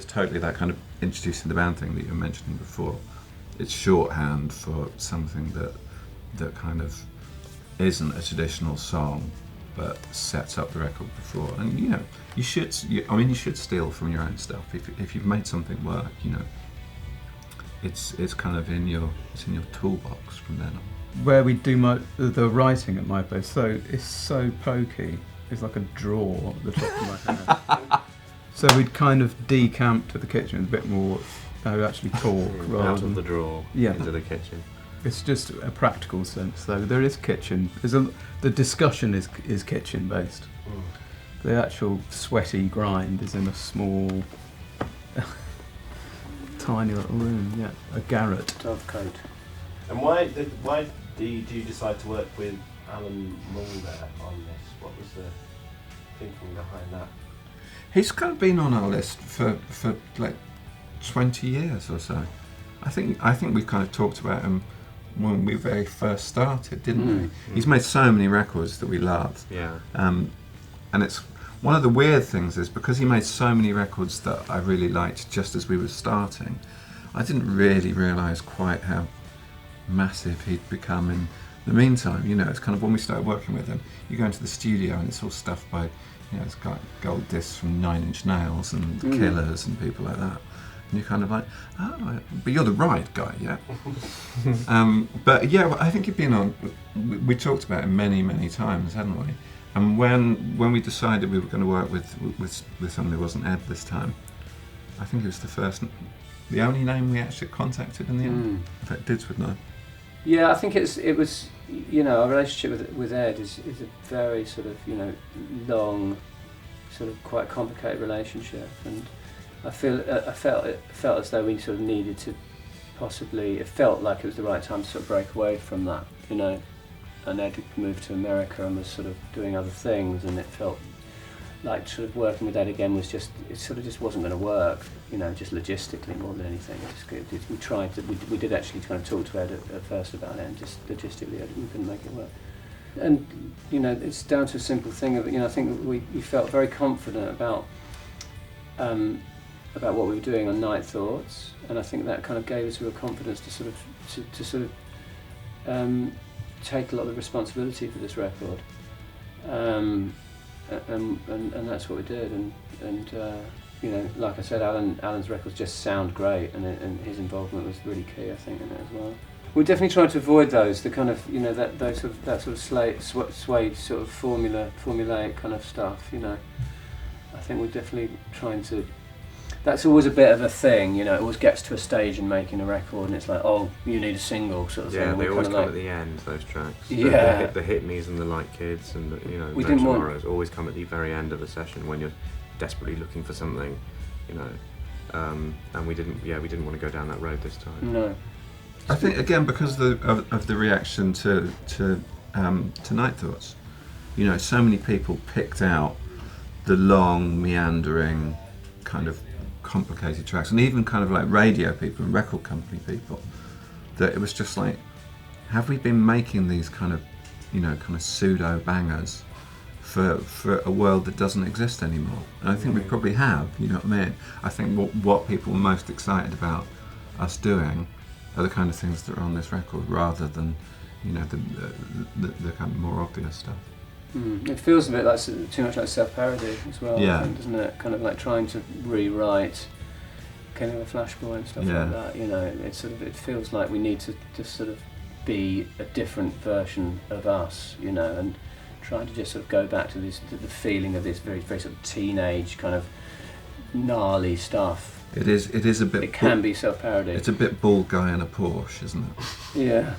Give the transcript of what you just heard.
totally that kind of introducing the band thing that you were mentioning before. It's shorthand for something that kind of isn't a traditional song, but sets up the record before. And you know, you should steal from your own stuff. If you've made something work, you know, it's kind of in your toolbox from then on. Where we do the writing at my place, so it's so pokey. It's like a drawer at the top of my head. So we'd kind of decamp to the kitchen a bit more. Actually talk rather out of the drawer into the kitchen. It's just a practical sense, though. There is kitchen. The discussion is kitchen based. The actual sweaty grind is in a small, tiny little room. Yeah, a garret. Dovecote. And why do you decide to work with Alan Mulder on this? What was the thinking behind that? He's kind of been on our list for like 20 years or so. I think we kind of talked about him when we very first started, didn't we? He's made so many records that we love. Yeah. And it's one of the weird things is because he made so many records that I really liked just as we were starting, I didn't really realise quite how massive he'd become in the meantime. You know, it's kind of when we started working with him, you go into the studio and it's all stuff by, you know, it's got gold discs from Nine Inch Nails and The Killers and people like that. And you're kind of like, oh, but you're the right guy, yeah? But yeah, I think he'd been on, we talked about him many, many times, hadn't we? And when we decided we were going to work with somebody who wasn't Ed this time, I think it was the only name we actually contacted in the end. In fact, Dids would know. Yeah, I think it was, you know, our relationship with Ed is a very sort of, you know, long, sort of quite complicated relationship, and I felt as though we sort of needed to possibly, it felt like it was the right time to sort of break away from that, you know, and Ed had moved to America and was sort of doing other things, and it felt like sort of working with Ed again was just, it sort of just wasn't going to work, you know, just logistically more than anything. We did actually kind of talk to Ed at first about it, and just logistically we couldn't make it work. And, you know, it's down to a simple thing of, you know, I think we felt very confident about what we were doing on Night Thoughts, and I think that kind of gave us real confidence to sort of take a lot of the responsibility for this record, and that's what we did. And you know, like I said, Alan's records just sound great, and his involvement was really key, I think, in it as well. We definitely tried to avoid the kind of, you know, that sort of Suede sort of formulaic kind of stuff, you know. I think we're definitely trying to. That's always a bit of a thing, you know. It always gets to a stage in making a record, and it's like, oh, you need a single sort of thing. Yeah, they always come at the end. Those tracks. Yeah. The hit me's and the Like Kids and the, you know, No Tomorrows always come at the very end of a session when you're desperately looking for something, you know. And we didn't want to go down that road this time. No. I think again because of the reaction to Night Thoughts, you know, so many people picked out the long, meandering, kind of complicated tracks, and even kind of like radio people and record company people, that it was just like, have we been making these kind of, you know, kind of pseudo bangers for a world that doesn't exist anymore? And I think we probably have, you know what I mean? I think what people were most excited about us doing are the kind of things that are on this record, rather than, you know, the kind of more obvious stuff. It feels a bit like too much like self-parody as well, yeah. I think, doesn't it? Kind of like trying to rewrite kind of a Flash Boy and stuff like that. You know, it feels like we need to just sort of be a different version of us, you know, and trying to just sort of go back to the feeling of this very, very sort of teenage kind of gnarly stuff. It is a bit. It can be self-parody. It's a bit bald guy in a Porsche, isn't it? Yeah.